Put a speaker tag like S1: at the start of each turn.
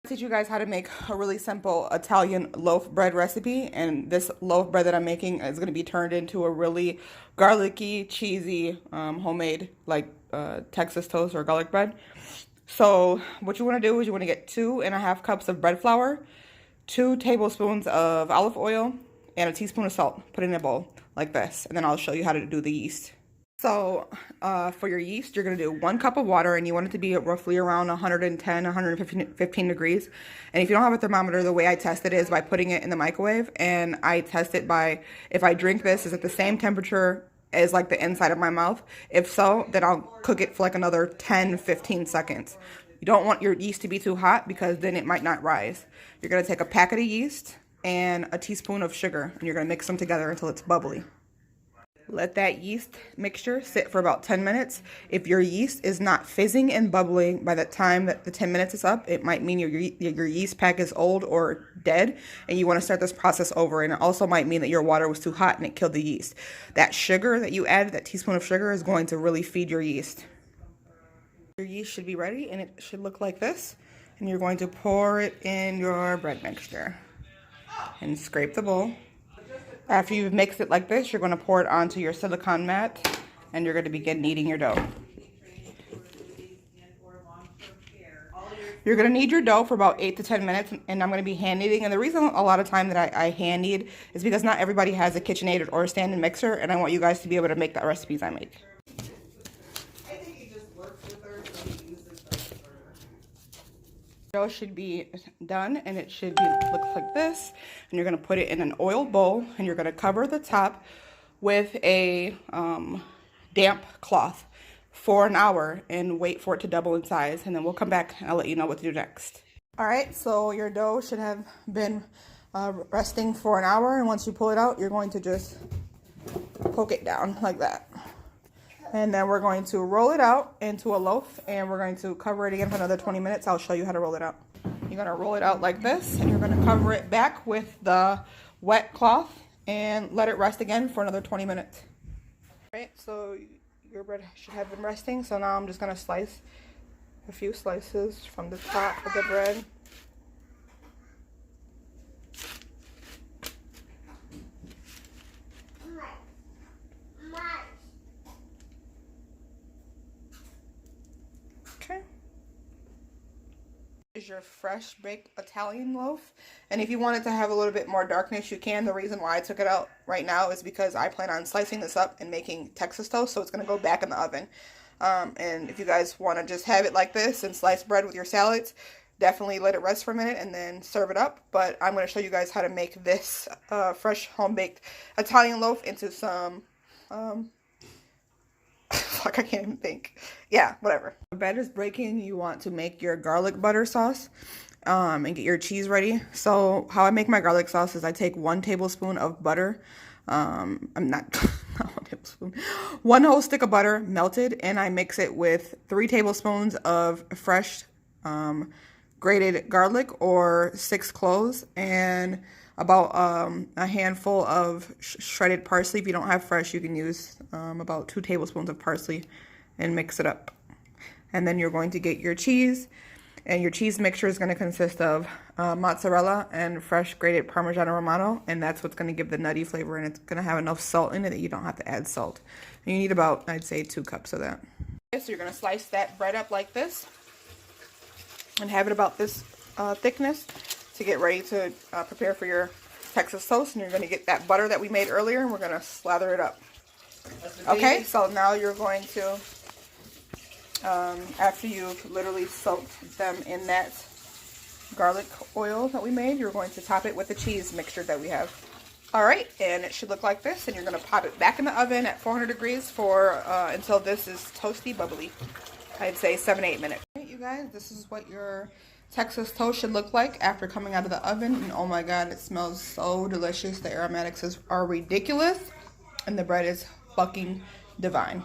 S1: Teach you guys how to make a really simple Italian loaf bread recipe, and this loaf bread that I'm making is going to be turned into a really garlicky, cheesy, homemade like Texas toast or garlic bread. So what you want to do is you want to get 2.5 cups of bread flour, 2 tablespoons of olive oil, and a teaspoon of salt. Put it in a bowl like this, and then I'll show you how to do the yeast. So for your yeast, you're going to do 1 cup of water, and you want it to be roughly around 110, 115 degrees. And if you don't have a thermometer, the way I test it is by putting it in the microwave. And I test it by, if I drink this, is it the same temperature as like the inside of my mouth? If so, then I'll cook it for like another 10, 15 seconds. You don't want your yeast to be too hot because then it might not rise. You're going to take a packet of yeast and a teaspoon of sugar, and you're going to mix them together until it's bubbly. Let that yeast mixture sit for about 10 minutes. If your yeast is not fizzing and bubbling by the time that the 10 minutes is up, it might mean your yeast pack is old or dead, and you want to start this process over. And it also might mean that your water was too hot and it killed the yeast. That sugar that you added, that teaspoon of sugar, is going to really feed your yeast. Your yeast should be ready, and it should look like this. And you're going to pour it in your bread mixture and scrape the bowl. After you've mixed it like this, you're going to pour it onto your silicone mat, and you're going to begin kneading your dough. You're going to knead your dough for about 8 to 10 minutes, and I'm going to be hand kneading. And the reason a lot of time that I hand knead is because not everybody has a KitchenAid or a stand-in mixer, and I want you guys to be able to make the recipes I make. Dough should be done, and it should look like this. And you're going to put it in an oiled bowl, and you're going to cover the top with a damp cloth for an hour and wait for it to double in size. And then we'll come back and I'll let you know what to do next. All right, so your dough should have been resting for an hour, and once you pull it out, you're going to just poke it down like that. And then we're going to roll it out into a loaf, and we're going to cover it again for another 20 minutes. I'll show you how to roll it out. You're going to roll it out like this, and you're going to cover it back with the wet cloth and let it rest again for another 20 minutes. All right, so your bread should have been resting. So now I'm just going to slice a few slices from the top of the bread. Is your fresh baked Italian loaf, and if you want it to have a little bit more darkness, you can. The reason why I took it out right now is because I plan on slicing this up and making Texas toast, so it's going to go back in the oven. And if you guys want to just have it like this and slice bread with your salads, definitely let it rest for a minute and then serve it up. But I'm going to show you guys how to make this fresh home baked Italian loaf into some fuck, I can't even think. Yeah, whatever. The bread is breaking. You want to make your garlic butter sauce and get your cheese ready. So how I make my garlic sauce is I take 1 tablespoon of butter. I'm not 1 tablespoon. 1 whole stick of butter melted, and I mix it with 3 tablespoons of fresh grated garlic or 6 cloves, and about a handful of shredded parsley. If you don't have fresh, you can use about 2 tablespoons of parsley and mix it up. And then you're going to get your cheese, and your cheese mixture is going to consist of mozzarella and fresh grated Parmesan Romano, and that's what's going to give the nutty flavor, and it's going to have enough salt in it that you don't have to add salt. And you need about, I'd say, 2 cups of that. Okay, so you're going to slice that bread up like this and have it about this thickness to get ready to prepare for your Texas toast. And you're going to get that butter that we made earlier, and we're going to slather it up. Okay, so now you're going to, after you've literally soaked them in that garlic oil that we made, you're going to top it with the cheese mixture that we have. All right, and it should look like this, and you're going to pop it back in the oven at 400 degrees for until this is toasty bubbly. I'd say 7 to 8 minutes. All right, you guys, this is what your Texas toast should look like after coming out of the oven. And oh my god, it smells so delicious. The aromatics are ridiculous, and the bread is fucking divine.